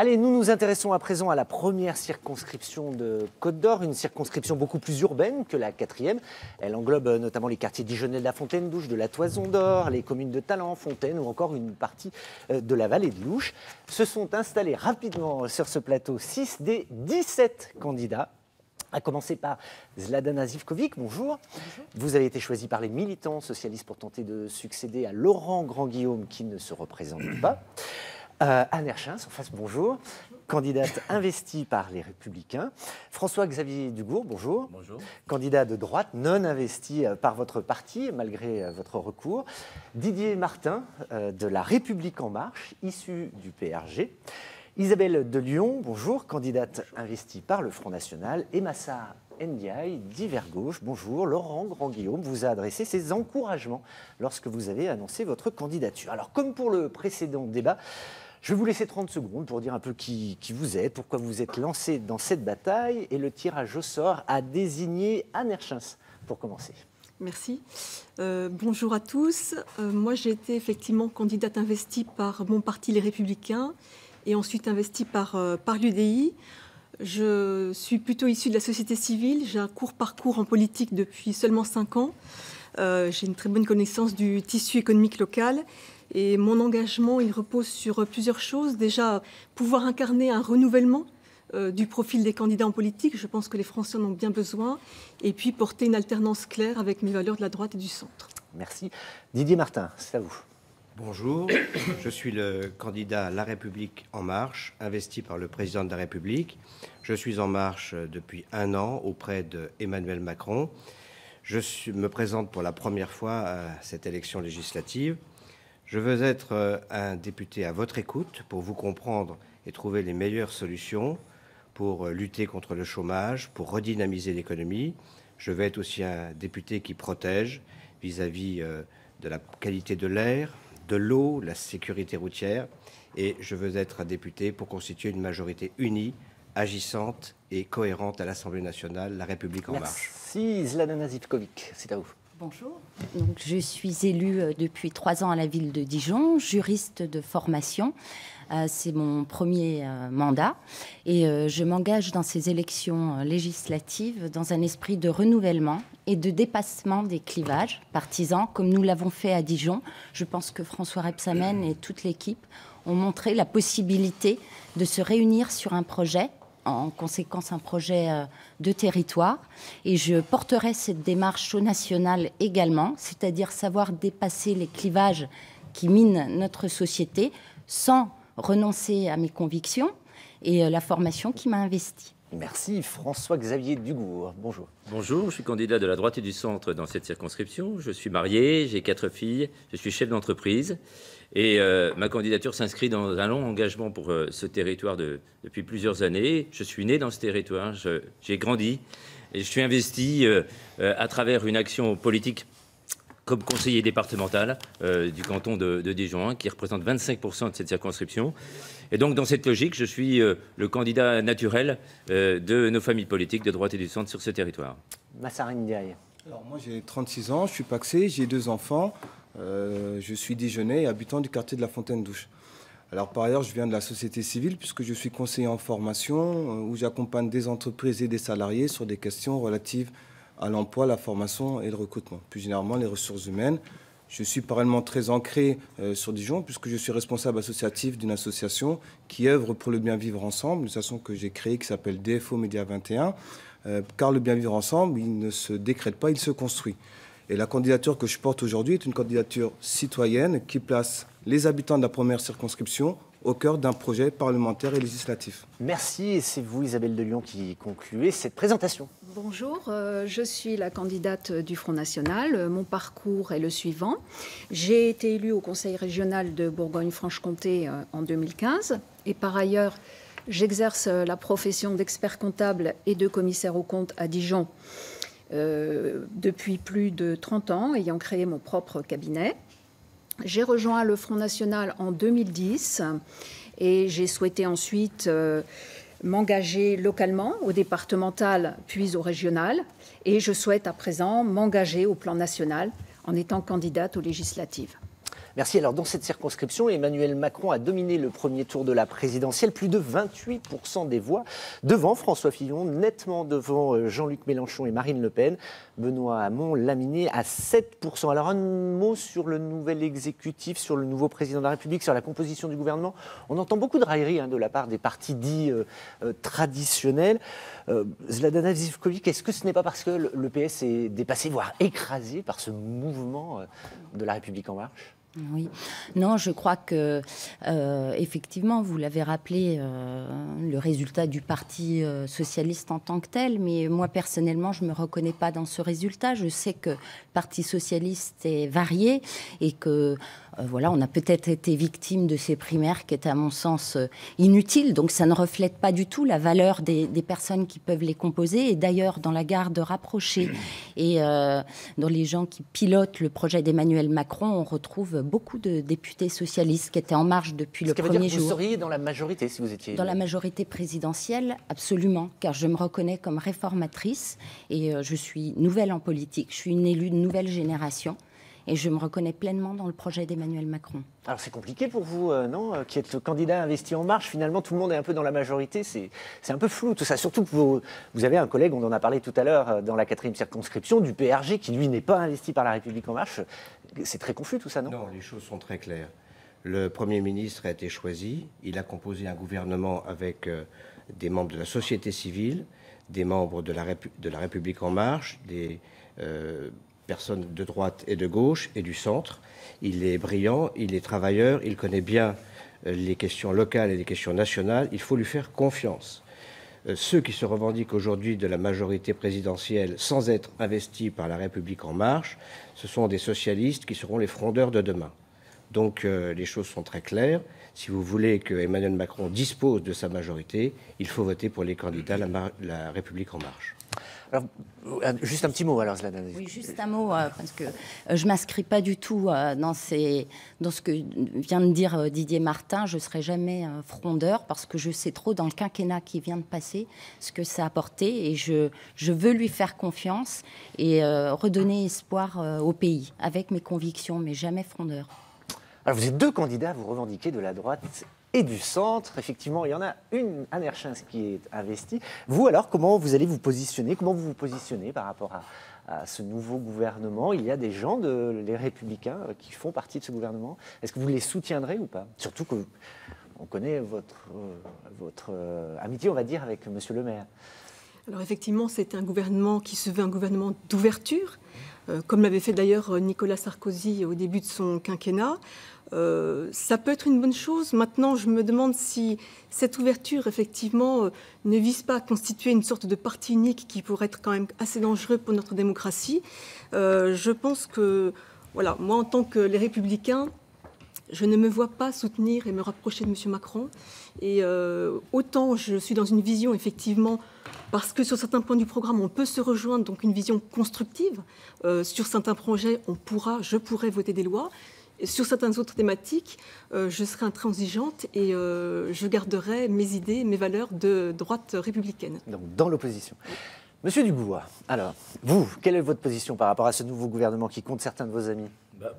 Allez, nous nous intéressons à présent à la première circonscription de Côte-d'Or, une circonscription beaucoup plus urbaine que la quatrième. Elle englobe notamment les quartiers dijonnais de la Fontaine-Douche, de la Toison d'Or, les communes de Talent, Fontaine ou encore une partie de la vallée de l'Ouche. Se sont installés rapidement sur ce plateau 6 des 17 candidats. À commencer par Zladana Zivkovic, bonjour. Bonjour. Vous avez été choisi par les militants socialistes pour tenter de succéder à Laurent Grandguillaume qui ne se représente pas. Anne Herschens, en face, bonjour. Candidate investie par les Républicains. François-Xavier Dugourc, bonjour. Bonjour. Candidat de droite, non investi par votre parti, malgré votre recours. Didier Martin, de La République En Marche, issu du PRG. Isabelle de Lyon, bonjour, candidate investie par le Front National. Et Massa Ndiaye, d'Hiver Gauche, bonjour. Laurent Grandguillaume vous a adressé ses encouragements lorsque vous avez annoncé votre candidature. Alors, comme pour le précédent débat, je vais vous laisser 30 secondes pour dire un peu qui vous êtes, pourquoi vous êtes lancé dans cette bataille. Et le tirage au sort a désigné Anne Herschens pour commencer. Merci. Bonjour à tous. Moi, j'ai été effectivement candidate investie par mon parti Les Républicains et ensuite investie par l'UDI. Je suis plutôt issue de la société civile. J'ai un court parcours en politique depuis seulement 5 ans. J'ai une très bonne connaissance du tissu économique local. Et mon engagement, il repose sur plusieurs choses. Déjà, pouvoir incarner un renouvellement du profil des candidats en politique. Je pense que les Français en ont bien besoin. Et puis, porter une alternance claire avec mes valeurs de la droite et du centre. Merci. Didier Martin, c'est à vous. Bonjour, je suis le candidat La République En Marche, investi par le président de la République. Je suis en marche depuis 1 an auprès d'Emmanuel Macron. Je me présente pour la première fois à cette élection législative. Je veux être un député à votre écoute pour vous comprendre et trouver les meilleures solutions pour lutter contre le chômage, pour redynamiser l'économie. Je veux être aussi un député qui protège vis-à-vis de la qualité de l'air, de l'eau, la sécurité routière. Et je veux être un député pour constituer une majorité unie, agissante et cohérente à l'Assemblée nationale, La République En Marche. Merci Zladana Zivkovic, c'est à vous. Bonjour. Donc, je suis élue depuis 3 ans à la ville de Dijon, juriste de formation. C'est mon premier mandat et je m'engage dans ces élections législatives dans un esprit de renouvellement et de dépassement des clivages partisans, comme nous l'avons fait à Dijon. Je pense que François Rebsamen et toute l'équipe ont montré la possibilité de se réunir sur un projet, en conséquence un projet de territoire. Et je porterai cette démarche au national également, c'est-à-dire savoir dépasser les clivages qui minent notre société sans renoncer à mes convictions et la formation qui m'a investie. Merci François-Xavier Dugourc, bonjour. Bonjour, je suis candidat de la droite et du centre dans cette circonscription. Je suis marié, j'ai 4 filles, je suis chef d'entreprise. Et ma candidature s'inscrit dans un long engagement pour ce territoire depuis plusieurs années. Je suis né dans ce territoire, j'ai grandi et je suis investi à travers une action politique comme conseiller départemental du canton de Dijon, qui représente 25% de cette circonscription. Et donc, dans cette logique, je suis le candidat naturel de nos familles politiques de droite et du centre sur ce territoire. Massa Ndiaye. Alors, moi, j'ai 36 ans, je suis pacsé, j'ai 2 enfants. Je suis dijonnais et habitant du quartier de la Fontaine-Douche. Alors, par ailleurs, je viens de la société civile puisque je suis conseiller en formation où j'accompagne des entreprises et des salariés sur des questions relatives à l'emploi, la formation et le recrutement. Plus généralement, les ressources humaines. Je suis parallèlement très ancré sur Dijon puisque je suis responsable associatif d'une association qui œuvre pour le bien vivre ensemble, une association que j'ai créée qui s'appelle DFO Média 21, car le bien vivre ensemble, il ne se décrète pas, il se construit. Et la candidature que je porte aujourd'hui est une candidature citoyenne qui place les habitants de la première circonscription au cœur d'un projet parlementaire et législatif. Merci, et c'est vous Isabelle de Lyon qui concluez cette présentation. Bonjour, je suis la candidate du Front National. Mon parcours est le suivant. J'ai été élue au Conseil régional de Bourgogne-Franche-Comté en 2015 et par ailleurs, j'exerce la profession d'expert comptable et de commissaire aux comptes à Dijon depuis plus de 30 ans, ayant créé mon propre cabinet. J'ai rejoint le Front National en 2010 et j'ai souhaité ensuite m'engager localement, au départemental puis au régional. Et je souhaite à présent m'engager au plan national en étant candidate aux législatives. Merci. Alors, dans cette circonscription, Emmanuel Macron a dominé le premier tour de la présidentielle, plus de 28% des voix, devant François Fillon, nettement devant Jean-Luc Mélenchon et Marine Le Pen. Benoît Hamon laminé à 7%. Alors, un mot sur le nouvel exécutif, sur le nouveau président de la République, sur la composition du gouvernement. On entend beaucoup de railleries de la part des partis dits traditionnels. Zladana Živković, est-ce que ce n'est pas parce que le PS est dépassé, voire écrasé par ce mouvement de la République en marche ? Oui, non, je crois que effectivement, vous l'avez rappelé, le résultat du Parti socialiste en tant que tel, mais moi personnellement, je me reconnais pas dans ce résultat. Je sais que le Parti socialiste est varié et que voilà, on a peut-être été victime de ces primaires qui étaient à mon sens inutiles. Donc ça ne reflète pas du tout la valeur des personnes qui peuvent les composer. Et d'ailleurs, dans la garde rapprochée et dans les gens qui pilotent le projet d'Emmanuel Macron, on retrouve beaucoup de députés socialistes qui étaient en marche depuis le premier jour. Vous seriez dans la majorité si vous étiez... Dans la majorité présidentielle, absolument, car je me reconnais comme réformatrice et je suis nouvelle en politique. Je suis une élue de nouvelle génération. Et je me reconnais pleinement dans le projet d'Emmanuel Macron. Alors c'est compliqué pour vous, non, qui êtes le candidat investi en marche. Finalement, tout le monde est un peu dans la majorité. C'est un peu flou tout ça. Surtout que vous avez un collègue, on en a parlé tout à l'heure, dans la 4e circonscription, du PRG, qui lui n'est pas investi par la République en marche. C'est très confus tout ça, non? Non, les choses sont très claires. Le Premier ministre a été choisi. Il a composé un gouvernement avec des membres de la société civile, des membres de la République en marche, des... personnes de droite et de gauche et du centre. Il est brillant, il est travailleur, il connaît bien les questions locales et les questions nationales. Il faut lui faire confiance. Ceux qui se revendiquent aujourd'hui de la majorité présidentielle sans être investis par la République en marche, ce sont des socialistes qui seront les frondeurs de demain. Donc les choses sont très claires. Si vous voulez que Emmanuel Macron dispose de sa majorité, il faut voter pour les candidats de la République en marche. Alors, juste un petit mot alors, Zladana. Oui, juste un mot, parce que je ne m'inscris pas du tout dans ce que vient de dire Didier Martin. Je ne serai jamais frondeur, parce que je sais trop dans le quinquennat qui vient de passer ce que ça a apporté, et je veux lui faire confiance et redonner espoir au pays, avec mes convictions, mais jamais frondeur. Alors vous êtes deux candidats, vous revendiquez de la droite et du centre. Effectivement, il y en a une, Anne Herschens, qui est investie. Vous, alors, comment vous allez vous positionner? Comment vous vous positionnez par rapport à ce nouveau gouvernement? Il y a des gens, les Républicains, qui font partie de ce gouvernement. Est-ce que vous les soutiendrez ou pas? Surtout qu'on connaît votre amitié, on va dire, avec M. Le Maire. Alors effectivement, c'est un gouvernement qui se veut un gouvernement d'ouverture, comme l'avait fait d'ailleurs Nicolas Sarkozy au début de son quinquennat. Ça peut être une bonne chose. Maintenant, je me demande si cette ouverture, effectivement, ne vise pas à constituer une sorte de parti unique qui pourrait être quand même assez dangereux pour notre démocratie. Je pense que, voilà, moi, en tant que les Républicains, je ne me vois pas soutenir et me rapprocher de M. Macron. Et autant je suis dans une vision, effectivement, parce que sur certains points du programme, on peut se rejoindre, donc une vision constructive. Sur certains projets, je pourrais voter des lois. Et sur certaines autres thématiques, je serai intransigeante et je garderai mes idées, mes valeurs de droite républicaine. Donc dans l'opposition. Monsieur Dubois, alors, vous, quelle est votre position par rapport à ce nouveau gouvernement qui compte certains de vos amis?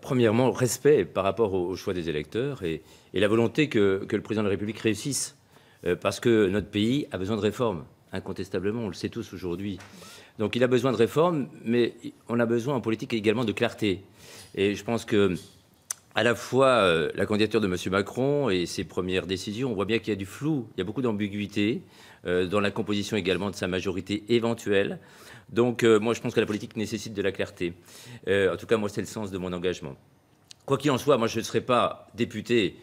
Premièrement, respect par rapport au choix des électeurs et la volonté que le président de la République réussisse. Parce que notre pays a besoin de réformes, incontestablement, on le sait tous aujourd'hui. Donc il a besoin de réformes, mais on a besoin en politique également de clarté. Et je pense que à la fois la candidature de M. Macron et ses premières décisions, on voit bien qu'il y a du flou, il y a beaucoup d'ambiguïté dans la composition également de sa majorité éventuelle. Donc moi je pense que la politique nécessite de la clarté. En tout cas, moi c'est le sens de mon engagement. Quoi qu'il en soit, moi je ne serai pas député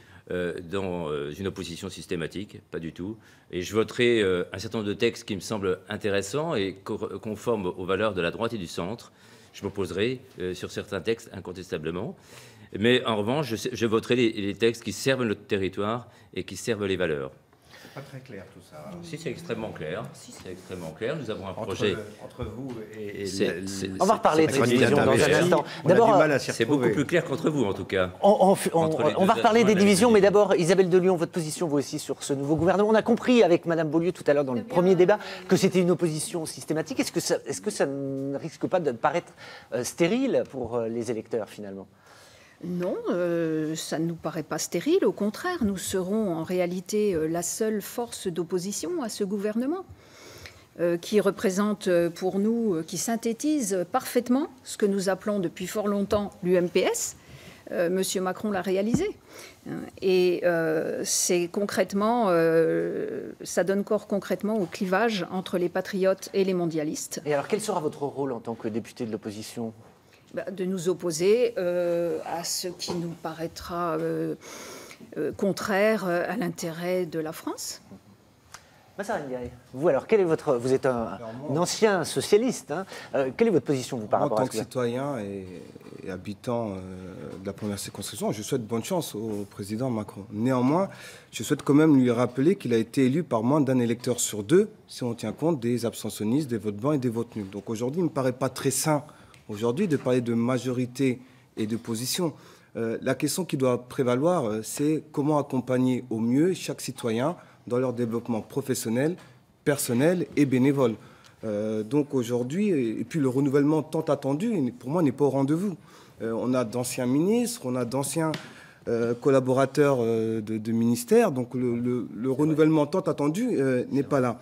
dans une opposition systématique, pas du tout. Et je voterai un certain nombre de textes qui me semblent intéressants et conformes aux valeurs de la droite et du centre. Je m'opposerai sur certains textes incontestablement. Mais en revanche, je voterai les textes qui servent notre territoire et qui servent les valeurs. C'est pas très clair tout ça. Si, c'est extrêmement clair. C'est extrêmement clair. Nous avons un projet. Entre vous et on va reparler de ces divisions dans un instant. D'abord, c'est beaucoup plus clair qu'entre vous, en tout cas. On va reparler des divisions, mais d'abord, Isabelle de Lyon, votre position, vous aussi, sur ce nouveau gouvernement. On a compris avec Madame Beaulieu tout à l'heure dans le premier débat que c'était une opposition systématique. Est-ce que ça ne risque pas de paraître stérile pour les électeurs, finalement? Non, ça ne nous paraît pas stérile. Au contraire, nous serons en réalité la seule force d'opposition à ce gouvernement, qui représente pour nous, qui synthétise parfaitement ce que nous appelons depuis fort longtemps l'UMPS. Monsieur Macron l'a réalisé. Et c'est concrètement, ça donne corps concrètement au clivage entre les patriotes et les mondialistes. Et alors, quel sera votre rôle en tant que député de l'opposition ? De nous opposer à ce qui nous paraîtra contraire à l'intérêt de la France. Massara Ndiaye, vous alors, vous êtes un ancien socialiste, hein, quelle est votre position vous par rapport à ça ? En tant que citoyen et habitant de la première circonscription, je souhaite bonne chance au président Macron. Néanmoins, je souhaite quand même lui rappeler qu'il a été élu par moins d'un électeur sur 2 si on tient compte des abstentionnistes, des votes blancs et des votes nuls. Donc aujourd'hui, il ne me paraît pas très sain aujourd'hui de parler de majorité et de position. La question qui doit prévaloir, c'est comment accompagner au mieux chaque citoyen dans leur développement professionnel, personnel et bénévole. Donc aujourd'hui, et puis le renouvellement tant attendu, pour moi, n'est pas au rendez-vous. On a d'anciens ministres, on a d'anciens collaborateurs de ministères, donc le renouvellement tant attendu n'est pas là.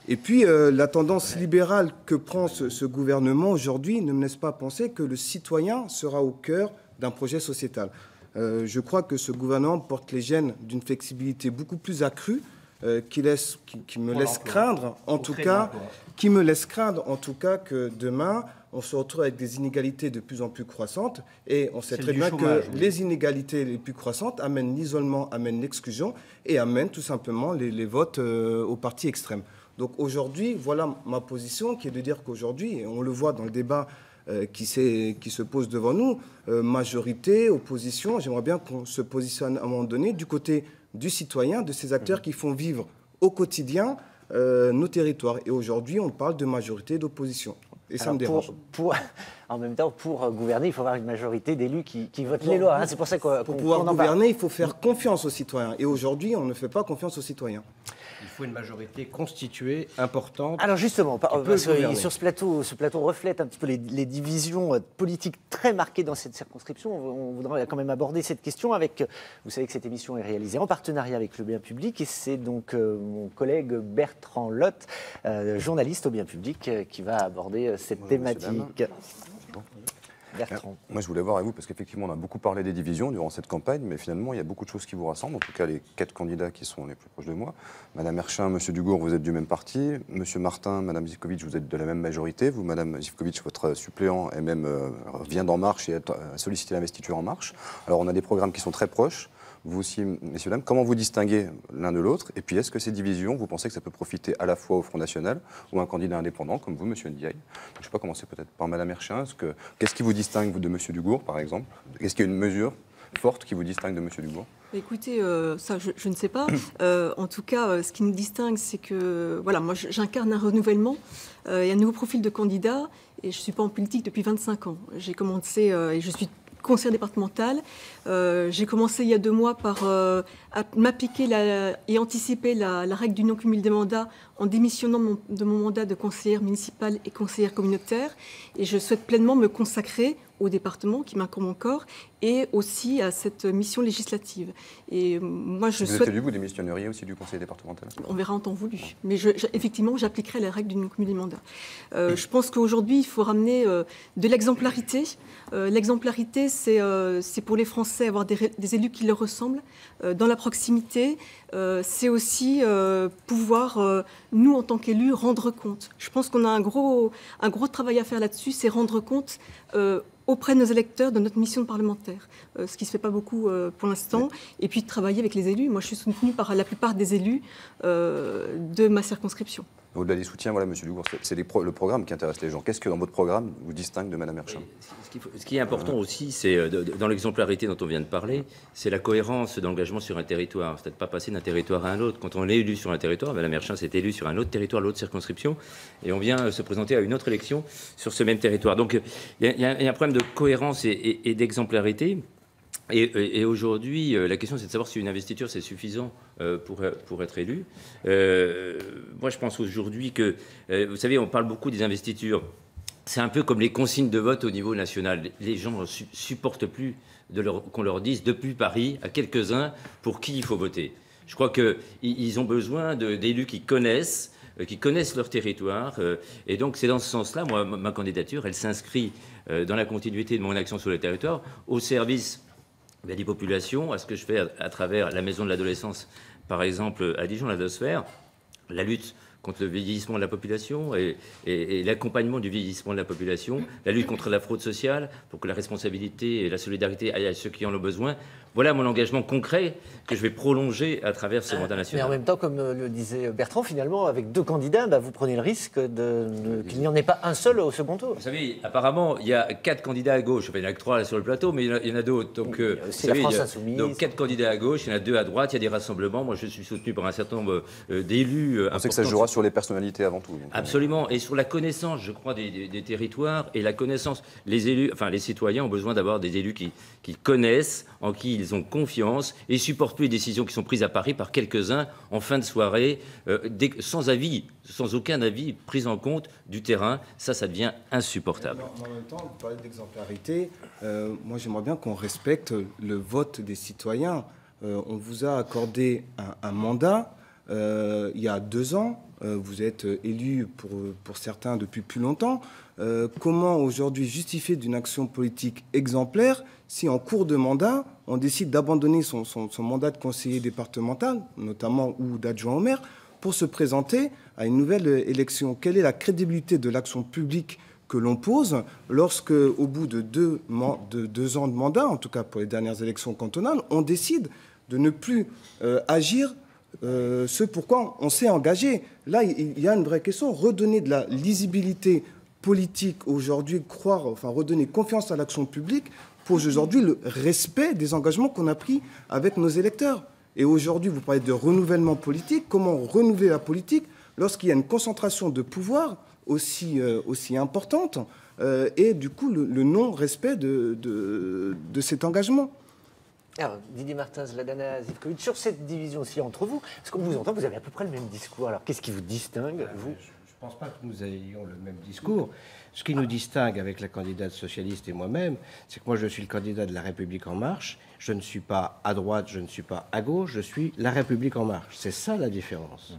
Et puis, la tendance libérale que prend ce gouvernement aujourd'hui ne me laisse pas penser que le citoyen sera au cœur d'un projet sociétal. Je crois que ce gouvernement porte les gènes d'une flexibilité beaucoup plus accrue qui me laisse craindre, en tout cas, que demain, on se retrouve avec des inégalités de plus en plus croissantes. Et on sait très bien que les inégalités les plus croissantes amènent l'isolement, amènent l'exclusion et amènent tout simplement les votes aux partis extrêmes. Donc aujourd'hui, voilà ma position, qui est de dire qu'aujourd'hui, et on le voit dans le débat qui se pose devant nous, majorité, opposition, j'aimerais bien qu'on se positionne à un moment donné du côté du citoyen, de ces acteurs qui font vivre au quotidien nos territoires. Et aujourd'hui, on parle de majorité et d'opposition. Et ça me dérange. En même temps, pour gouverner, il faut avoir une majorité d'élus qui votent les lois. Hein. C'est pour ça qu'on pour pouvoir gouverner, il faut faire confiance aux citoyens. Et aujourd'hui, on ne fait pas confiance aux citoyens. Il faut une majorité constituée, importante. Alors justement, parce que sur ce plateau reflète un petit peu les divisions politiques très marquées dans cette circonscription. On voudrait quand même aborder cette question avec... Vous savez que cette émission est réalisée en partenariat avec le Bien Public et c'est donc mon collègue Bertrand Lotte, journaliste au Bien Public, qui va aborder cette thématique. Bertrand. Moi, je voulais voir avec vous, parce qu'effectivement, on a beaucoup parlé des divisions durant cette campagne, mais finalement, il y a beaucoup de choses qui vous rassemblent, en tout cas les 4 candidats qui sont les plus proches de moi. Madame Erchin, Monsieur Dugour, vous êtes du même parti. Monsieur Martin, Madame Zivkovic, vous êtes de la même majorité. Vous, Madame Zivkovic, votre suppléant, est même, vient d'En Marche et a sollicité l'investiture En Marche. Alors, on a des programmes qui sont très proches. Vous aussi, messieurs, dames, comment vous distinguez l'un de l'autre? Et puis, est-ce que ces divisions, vous pensez que ça peut profiter à la fois au Front National ou à un candidat indépendant, comme vous, monsieur Ndiaye? Je ne sais pas, commencer peut-être par Madame Erchin. Qu'est-ce qui vous distingue, vous, de monsieur Dugour, par exemple? Est-ce qu'il y a une mesure forte qui vous distingue de monsieur Dugour? Écoutez, ça, je ne sais pas. En tout cas, ce qui nous distingue, c'est que, voilà, moi, j'incarne un renouvellement et un nouveau profil de candidat. Et je ne suis pas en politique depuis 25 ans. J'ai commencé, et je suis conseillère départementale. J'ai commencé il y a 2 mois par m'appliquer et anticiper la règle du non-cumul des mandats en démissionnant de mon mandat de conseillère municipale et conseillère communautaire. Et je souhaite pleinement me consacrer au département qui m'incombe encore et aussi à cette mission législative. Et moi, je souhaite... Vous êtes élu, vous démissionneriez aussi du conseil départemental? On verra en temps voulu. Mais effectivement, j'appliquerai la règle du non-cumul des mandats. Je pense qu'aujourd'hui, il faut ramener de l'exemplarité. L'exemplarité, c'est pour les Français avoir des élus qui leur ressemblent, dans la proximité. C'est aussi pouvoir, nous, en tant qu'élus, rendre compte. Je pense qu'on a un gros travail à faire là-dessus, c'est rendre compte auprès de nos électeurs de notre mission de parlementaire, ce qui ne se fait pas beaucoup pour l'instant, et puis de travailler avec les élus. Moi, je suis soutenue par la plupart des élus de ma circonscription. Au-delà des soutiens, voilà, monsieur Dugour, c'est le programme qui intéresse les gens. Qu'est-ce que dans votre programme vous distingue de Madame Erchin? Ce qui est important aussi, c'est dans l'exemplarité dont on vient de parler, c'est la cohérence d'engagement sur un territoire. C'est-à-dire pas passer d'un territoire à un autre. Quand on est élu sur un territoire, Madame Erchin s'est élue sur un autre territoire, l'autre circonscription, et on vient se présenter à une autre élection sur ce même territoire. Donc il y a un problème de cohérence et d'exemplarité. Et aujourd'hui, la question, c'est de savoir si une investiture, c'est suffisant pour être élu. Moi, je pense aujourd'hui que, vous savez, on parle beaucoup des investitures c'est un peu comme les consignes de vote au niveau national. Les gens ne supportent plus qu'on leur dise depuis Paris à quelques-uns pour qui il faut voter. Je crois qu'ils ont besoin d'élus qui connaissent leur territoire. Et donc, c'est dans ce sens-là, moi, ma candidature, elle s'inscrit dans la continuité de mon action sur le territoire, au service des populations, à ce que je fais à travers la Maison de l'Adolescence, par exemple, à Dijon, l'Adosphère, la lutte contre le vieillissement de la population et l'accompagnement du vieillissement de la population, la lutte contre la fraude sociale, pour que la responsabilité et la solidarité aillent à ceux qui en ont besoin. Voilà mon engagement concret que je vais prolonger à travers ce mandat national. Mais en même temps, comme le disait Bertrand, finalement, avec 2 candidats, vous prenez le risque qu'il n'y en ait pas un seul au second tour. Vous savez, apparemment, il y a 4 candidats à gauche. Enfin, il n'y en a que 3 là sur le plateau, mais il y en a d'autres. Donc, il y a aussi la France Insoumise. Donc 4 candidats à gauche, il y en a 2 à droite, il y a des rassemblements. Moi, je suis soutenu par un certain nombre d'élus. On sait que ça jouera sur les personnalités avant tout. Absolument. Et sur la connaissance, je crois, des territoires et la connaissance. Les élus, enfin, les citoyens ont besoin d'avoir des élus qui connaissent, en qui ils ont confiance et supportent plus les décisions qui sont prises à Paris par quelques-uns en fin de soirée, sans avis, sans aucun avis pris en compte du terrain. Ça devient insupportable. En même temps, vous parlez d'exemplarité. Moi, j'aimerais bien qu'on respecte le vote des citoyens. On vous a accordé un mandat il y a 2 ans. Vous êtes élu pour certains depuis plus longtemps. Comment aujourd'hui justifier d'une action politique exemplaire si en cours de mandat, on décide d'abandonner son mandat de conseiller départemental, notamment, ou d'adjoint au maire, pour se présenter à une nouvelle élection? Quelle est la crédibilité de l'action publique que l'on pose lorsque, au bout de 2 ans de mandat, en tout cas pour les dernières élections cantonales, on décide de ne plus agir ce pourquoi on s'est engagé? Là, il y a une vraie question. Redonner de la lisibilité politique aujourd'hui, redonner confiance à l'action publique pose aujourd'hui le respect des engagements qu'on a pris avec nos électeurs. Et aujourd'hui, vous parlez de renouvellement politique. Comment renouveler la politique lorsqu'il y a une concentration de pouvoir aussi importante et du coup le non-respect de cet engagement? Alors, Didier Martins, Zladana Živković, sur cette division aussi entre vous, parce qu'on vous entend, vous avez à peu près le même discours. Alors, qu'est-ce qui vous distingue, vous? Je ne pense pas que nous ayons le même discours. Ce qui nous distingue avec la candidate socialiste et moi-même, c'est que moi, je suis le candidat de La République En Marche. Je ne suis pas à droite, je ne suis pas à gauche, je suis La République En Marche. C'est ça la différence.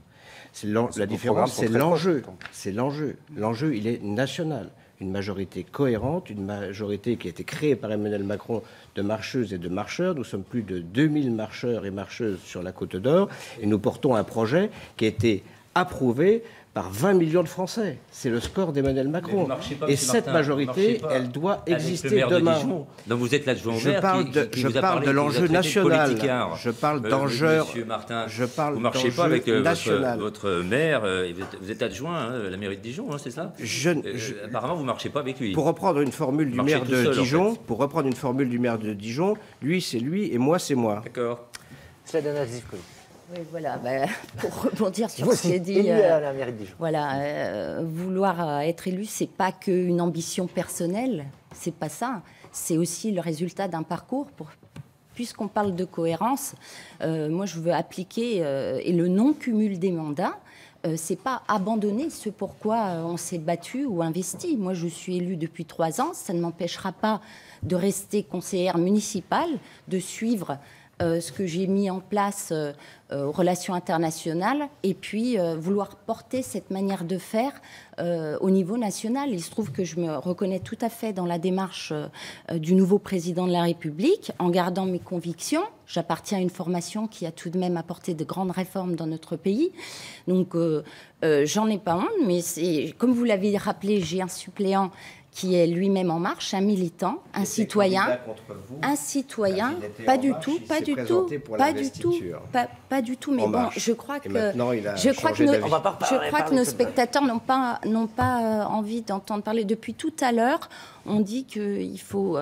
La différence, c'est l'enjeu. C'est l'enjeu. L'enjeu, il est national. Une majorité cohérente, une majorité qui a été créée par Emmanuel Macron de marcheuses et de marcheurs. Nous sommes plus de 2000 marcheurs et marcheuses sur la Côte d'Or et nous portons un projet qui a été approuvé par 20 millions de Français. C'est le score d'Emmanuel Macron. Et cette majorité, elle doit exister demain. Donc vous êtes l'adjoint au maire. Je parle de l'enjeu national. Je parle d'enjeu. Monsieur Martin, je parle vous ne marchez pas avec votre maire. Vous êtes adjoint à la mairie de Dijon, c'est ça? Apparemment, vous ne marchez pas avec lui. Pour reprendre une formule du maire de Dijon, lui, c'est lui et moi, c'est moi. D'accord. Zladana Živković. Oui, voilà, pour rebondir sur ce qui est dit, vouloir être élu, c'est pas qu'une ambition personnelle, c'est pas ça, c'est aussi le résultat d'un parcours. Puisqu'on parle de cohérence, moi je veux appliquer et le non-cumul des mandats. C'est pas abandonner ce pourquoi on s'est battu ou investi. Moi, je suis élue depuis 3 ans, ça ne m'empêchera pas de rester conseillère municipale, de suivre ce que j'ai mis en place aux relations internationales et puis vouloir porter cette manière de faire au niveau national. Il se trouve que je me reconnais tout à fait dans la démarche du nouveau président de la République en gardant mes convictions. J'appartiens à une formation qui a tout de même apporté de grandes réformes dans notre pays. Donc, j'en ai pas honte, mais comme vous l'avez rappelé, j'ai un suppléant qui est lui-même en marche, un militant, un citoyen, pas du tout, mais bon, je crois que nos spectateurs n'ont pas envie d'entendre parler. Depuis tout à l'heure, on dit qu'il faut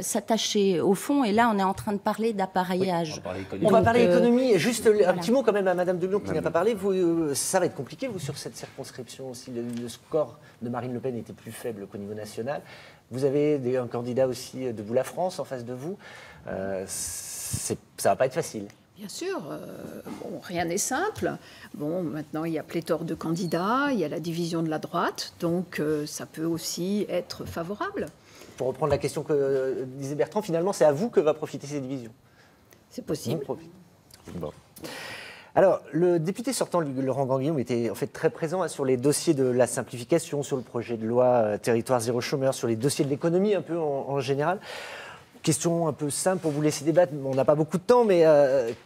s'attacher au fond, et là, on est en train de parler d'appareillage. On va parler économie. Juste un petit mot quand même à Madame de Lyon qui n'a pas parlé. Ça va être compliqué, vous, sur cette circonscription aussi. Le score de Marine Le Pen était plus faible qu'au niveau national. Vous avez un candidat aussi de Vous la France en face de vous. Ça va pas être facile. Bien sûr, rien n'est simple. Bon, maintenant, il y a pléthore de candidats, il y a la division de la droite, donc ça peut aussi être favorable. Pour reprendre la question que disait Bertrand, finalement, c'est à vous que va profiter cette division. C'est possible. Bon. Alors, le député sortant, Laurent Grandguillaume, était en fait très présent sur les dossiers de la simplification, sur le projet de loi Territoire zéro chômeur, sur les dossiers de l'économie un peu en général. Question un peu simple pour vous laisser débattre, on n'a pas beaucoup de temps, mais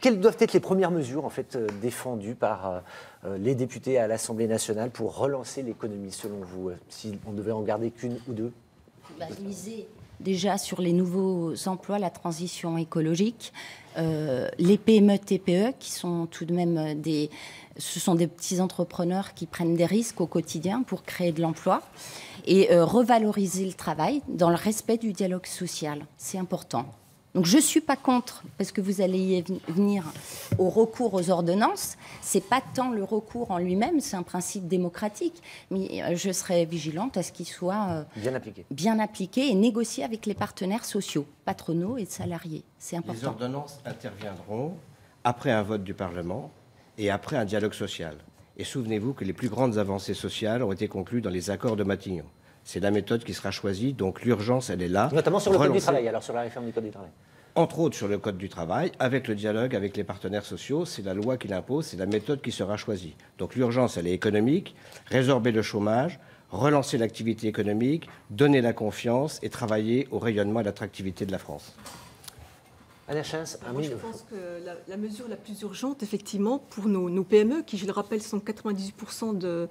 quelles doivent être les premières mesures en fait, défendues par les députés à l'Assemblée nationale pour relancer l'économie, selon vous, si on devait en garder qu'une ou deux? Miser déjà sur les nouveaux emplois, la transition écologique, les PME, TPE, qui sont tout de même ce sont des petits entrepreneurs qui prennent des risques au quotidien pour créer de l'emploi, et revaloriser le travail dans le respect du dialogue social. C'est important. Donc je ne suis pas contre, parce que vous allez y venir, au recours aux ordonnances. Ce n'est pas tant le recours en lui-même, c'est un principe démocratique, mais je serai vigilante à ce qu'il soit bien appliqué et négocié avec les partenaires sociaux, patronaux et salariés. C'est important. Les ordonnances interviendront après un vote du Parlement et après un dialogue social. Et souvenez-vous que les plus grandes avancées sociales ont été conclues dans les accords de Matignon. C'est la méthode qui sera choisie, donc l'urgence, elle est là. Notamment sur le Code du travail, alors sur la réforme du Code du travail. Entre autres sur le Code du travail, avec le dialogue avec les partenaires sociaux, c'est la loi qui l'impose, c'est la méthode qui sera choisie. Donc l'urgence, elle est économique, résorber le chômage, relancer l'activité économique, donner la confiance et travailler au rayonnement et à l'attractivité de la France. Moi, je pense que la mesure la plus urgente, effectivement, pour nos PME, qui, je le rappelle, sont 98%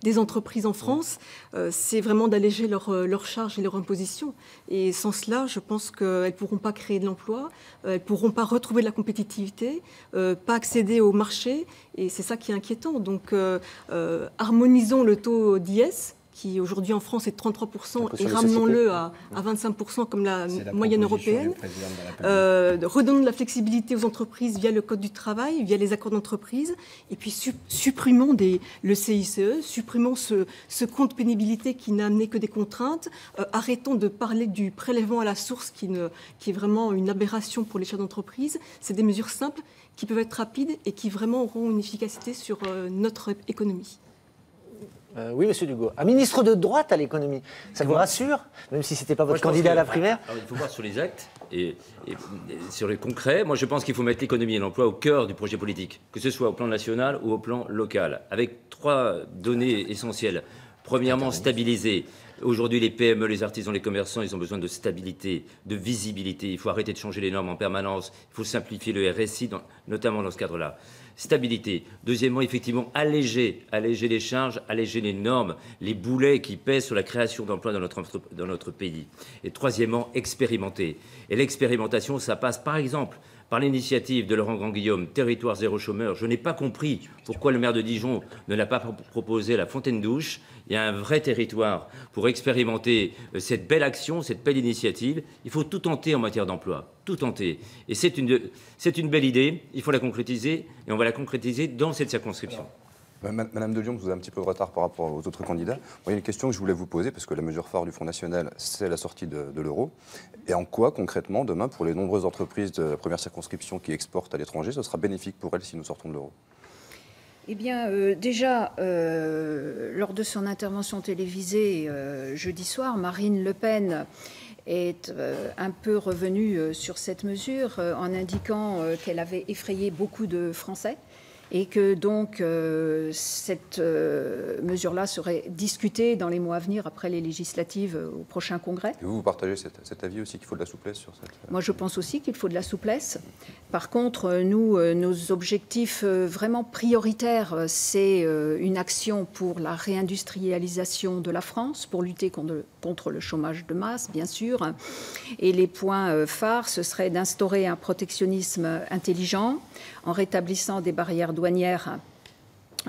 des entreprises en France, c'est vraiment d'alléger leurs charges et leurs impositions. Et sans cela, je pense qu'elles ne pourront pas créer de l'emploi, elles ne pourront pas retrouver de la compétitivité, pas accéder au marché, et c'est ça qui est inquiétant. Donc, harmonisons le taux d'IS, qui aujourd'hui en France est de 33%, et ramenons-le à 25% comme la moyenne européenne. Redonnons de la flexibilité aux entreprises via le Code du travail, via les accords d'entreprise, et puis supprimons le CICE, supprimons ce compte pénibilité qui n'a amené que des contraintes, arrêtons de parler du prélèvement à la source qui est vraiment une aberration pour les chefs d'entreprise. C'est des mesures simples qui peuvent être rapides et qui vraiment auront une efficacité sur notre économie. Oui, monsieur Dugaud. Un ministre de droite à l'économie, ça vous rassure, même si ce n'était pas votre candidat à la primaire? Il faut voir sur les actes et sur les concrets. Moi, je pense qu'il faut mettre l'économie et l'emploi au cœur du projet politique, que ce soit au plan national ou au plan local, avec 3 données essentielles. Premièrement, stabiliser. Aujourd'hui, les PME, les artisans, les commerçants, ils ont besoin de stabilité, de visibilité. Il faut arrêter de changer les normes en permanence. Il faut simplifier le RSI, notamment dans ce cadre-là. Stabilité. Deuxièmement, effectivement, alléger les charges, alléger les normes, les boulets qui pèsent sur la création d'emplois dans notre pays. Et troisièmement, expérimenter. Et l'expérimentation, ça passe par exemple par l'initiative de Laurent Grandguillaume, Territoire zéro chômeur. Je n'ai pas compris pourquoi le maire de Dijon ne l'a pas proposé à la Fontaine-Douche. Il y a un vrai territoire pour expérimenter cette belle action, cette belle initiative. Il faut tout tenter en matière d'emploi, tout tenter. Et c'est une belle idée, il faut la concrétiser, et on va la concrétiser dans cette circonscription. Madame de Lyon, vous avez un petit peu de retard par rapport aux autres candidats. Il y a une question que je voulais vous poser, parce que la mesure phare du Front National, c'est la sortie de l'euro. Et en quoi, concrètement, demain, pour les nombreuses entreprises de la première circonscription qui exportent à l'étranger, ce sera bénéfique pour elles si nous sortons de l'euro? Eh bien, déjà, lors de son intervention télévisée jeudi soir, Marine Le Pen est un peu revenue sur cette mesure en indiquant qu'elle avait effrayé beaucoup de Français et que donc cette mesure-là serait discutée dans les mois à venir après les législatives au prochain congrès. Et vous partagez cet avis aussi qu'il faut de la souplesse sur cette... Moi, je pense aussi qu'il faut de la souplesse. Par contre, nous, nos objectifs vraiment prioritaires, c'est une action pour la réindustrialisation de la France, pour lutter contre le chômage de masse, bien sûr. Et les points phares, ce serait d'instaurer un protectionnisme intelligent en rétablissant des barrières douanières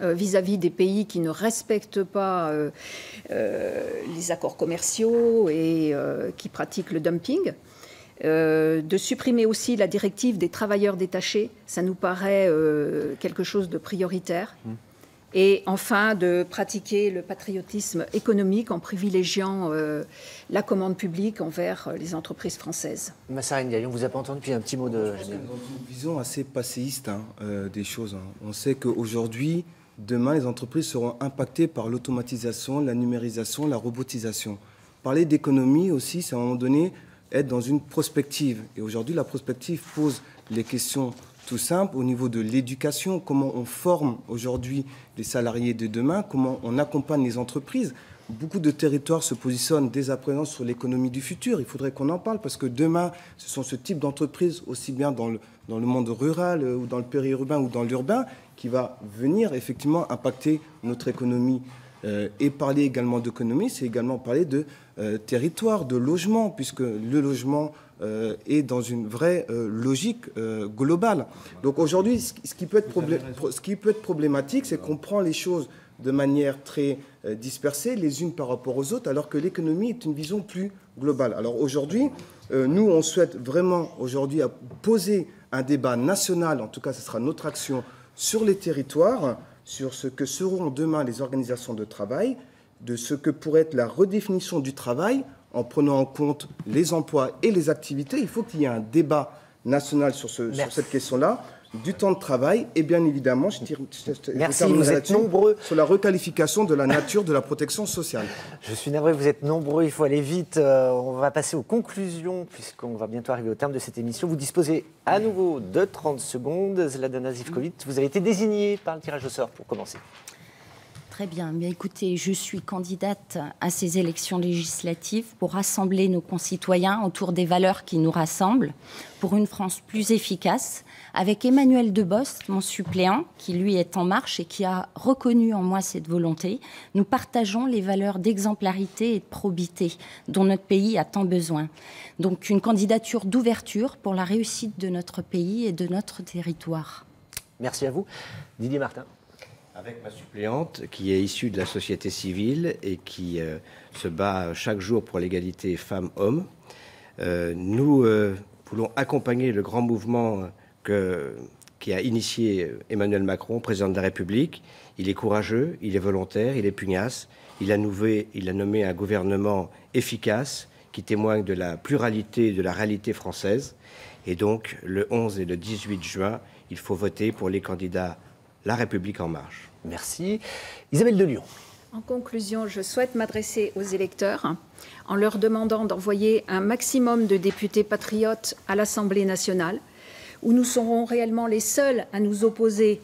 vis-à-vis des pays qui ne respectent pas les accords commerciaux et qui pratiquent le dumping. De supprimer aussi la directive des travailleurs détachés, ça nous paraît quelque chose de prioritaire. Et enfin, de pratiquer le patriotisme économique en privilégiant la commande publique envers les entreprises françaises. Massa Ndiaye, on ne vous a pas entendu, puis un petit mot de... Dans une vision assez passéiste des choses. On sait qu'aujourd'hui, demain, les entreprises seront impactées par l'automatisation, la numérisation, la robotisation. Parler d'économie aussi, c'est à un moment donné être dans une prospective. Et aujourd'hui, la prospective pose les questions tout simples au niveau de l'éducation, comment on forme aujourd'hui les salariés de demain, comment on accompagne les entreprises. Beaucoup de territoires se positionnent dès à présent sur l'économie du futur. Il faudrait qu'on en parle parce que demain, ce sont ce type d'entreprises, aussi bien dans le monde rural ou dans le périurbain ou dans l'urbain, qui va venir effectivement impacter notre économie. Et parler également d'économie, c'est également parler de territoire, de logement, puisque le logement est dans une vraie logique globale. Donc aujourd'hui, ce qui peut être problématique, c'est qu'on prend les choses de manière très dispersée, les unes par rapport aux autres, alors que l'économie est une vision plus globale. Alors aujourd'hui, nous, on souhaite vraiment aujourd'hui poser un débat national, en tout cas ce sera notre action, sur les territoires, sur ce que seront demain les organisations de travail, de ce que pourrait être la redéfinition du travail en prenant en compte les emplois et les activités. Il faut qu'il y ait un débat national sur cette question-là, du temps de travail et bien évidemment, Merci, vous êtes nombreux sur la requalification de la nature de la protection sociale. Je suis navré, vous êtes nombreux, il faut aller vite. On va passer aux conclusions puisqu'on va bientôt arriver au terme de cette émission. Vous disposez à nouveau de 30 secondes. Zladana Živković, vous avez été désignée par le tirage au sort pour commencer. Très bien. Mais écoutez, je suis candidate à ces élections législatives pour rassembler nos concitoyens autour des valeurs qui nous rassemblent, pour une France plus efficace, avec Emmanuel Debost, mon suppléant, qui lui est en marche et qui a reconnu en moi cette volonté. Nous partageons les valeurs d'exemplarité et de probité dont notre pays a tant besoin. Donc une candidature d'ouverture pour la réussite de notre pays et de notre territoire. Merci à vous. Didier Martin. Avec ma suppléante, qui est issue de la société civile et qui se bat chaque jour pour l'égalité femmes-hommes, nous voulons accompagner le grand mouvement qui a initié Emmanuel Macron, président de la République. Il est courageux, il est volontaire, il est pugnace. Il a nommé un gouvernement efficace qui témoigne de la pluralité et de la réalité française. Et donc, le 11 et le 18 juin, il faut voter pour les candidats La République En Marche. Merci. Isabelle Delyon. En conclusion, je souhaite m'adresser aux électeurs en leur demandant d'envoyer un maximum de députés patriotes à l'Assemblée nationale, où nous serons réellement les seuls à nous opposer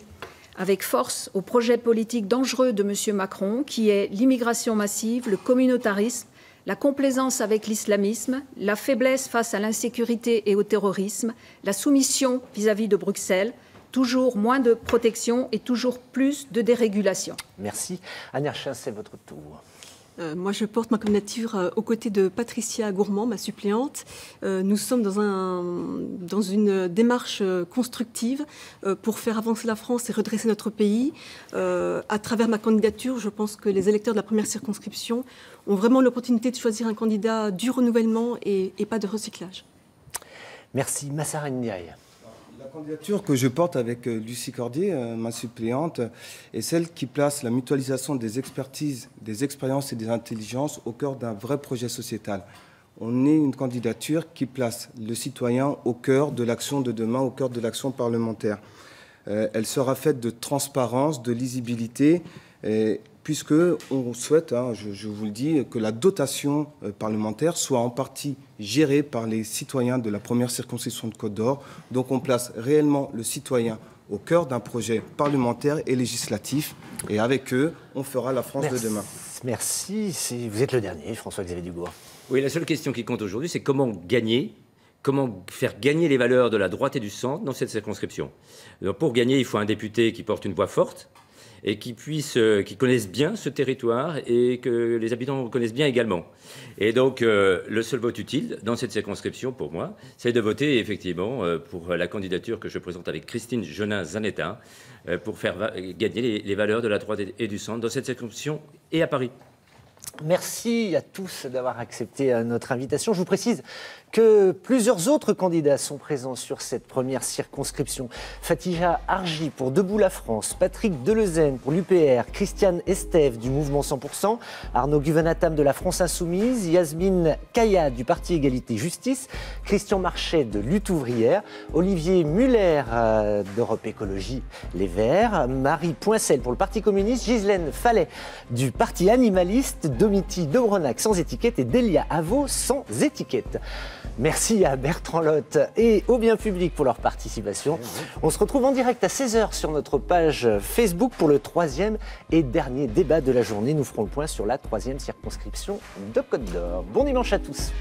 avec force au projet politique dangereux de M. Macron, qui est l'immigration massive, le communautarisme, la complaisance avec l'islamisme, la faiblesse face à l'insécurité et au terrorisme, la soumission vis-à-vis de Bruxelles, toujours moins de protection et toujours plus de dérégulation. Merci. Anne Herchin, c'est votre tour. Moi, je porte ma candidature aux côtés de Patricia Gourmand, ma suppléante. Nous sommes dans une démarche constructive pour faire avancer la France et redresser notre pays. À travers ma candidature, je pense que les électeurs de la première circonscription ont vraiment l'opportunité de choisir un candidat du renouvellement et pas de recyclage. Merci. Massa Ndiaye. La candidature que je porte avec Lucie Cordier, ma suppléante, est celle qui place la mutualisation des expertises, des expériences et des intelligences au cœur d'un vrai projet sociétal. On est une candidature qui place le citoyen au cœur de l'action de demain, au cœur de l'action parlementaire. Elle sera faite de transparence, de lisibilité, puisque on souhaite, je vous le dis, que la dotation parlementaire soit en partie gérée par les citoyens de la première circonscription de Côte d'Or. Donc on place réellement le citoyen au cœur d'un projet parlementaire et législatif. Et avec eux, on fera la France de demain. Merci. Vous êtes le dernier, François-Xavier Dugourc. Oui, la seule question qui compte aujourd'hui, c'est comment faire gagner les valeurs de la droite et du centre dans cette circonscription. Alors, pour gagner, il faut un député qui porte une voix forte, et qui connaissent bien ce territoire et que les habitants connaissent bien également. Et donc, le seul vote utile dans cette circonscription, pour moi, c'est de voter effectivement pour la candidature que je présente avec Christine Genin-Zanetta pour faire gagner les valeurs de la droite et du centre dans cette circonscription et à Paris. Merci à tous d'avoir accepté notre invitation. Je vous précise que plusieurs autres candidats sont présents sur cette première circonscription. Fatija Arji pour Debout la France, Patrick Delezen pour l'UPR, Christiane Estève du mouvement 100%, Arnaud Guvenatam de la France Insoumise, Yasmine Kaya du Parti Égalité Justice, Christian Marchais de Lutte ouvrière, Olivier Muller d'Europe Écologie Les Verts, Marie Poincel pour le Parti communiste, Ghislaine Fallet du Parti animaliste, Domiti Dobronac sans étiquette et Delia Avaux sans étiquette. Merci à Bertrand Lotte et au bien public pour leur participation. On se retrouve en direct à 16h sur notre page Facebook pour le 3e et dernier débat de la journée. Nous ferons le point sur la 3e circonscription de Côte d'Or. Bon dimanche à tous.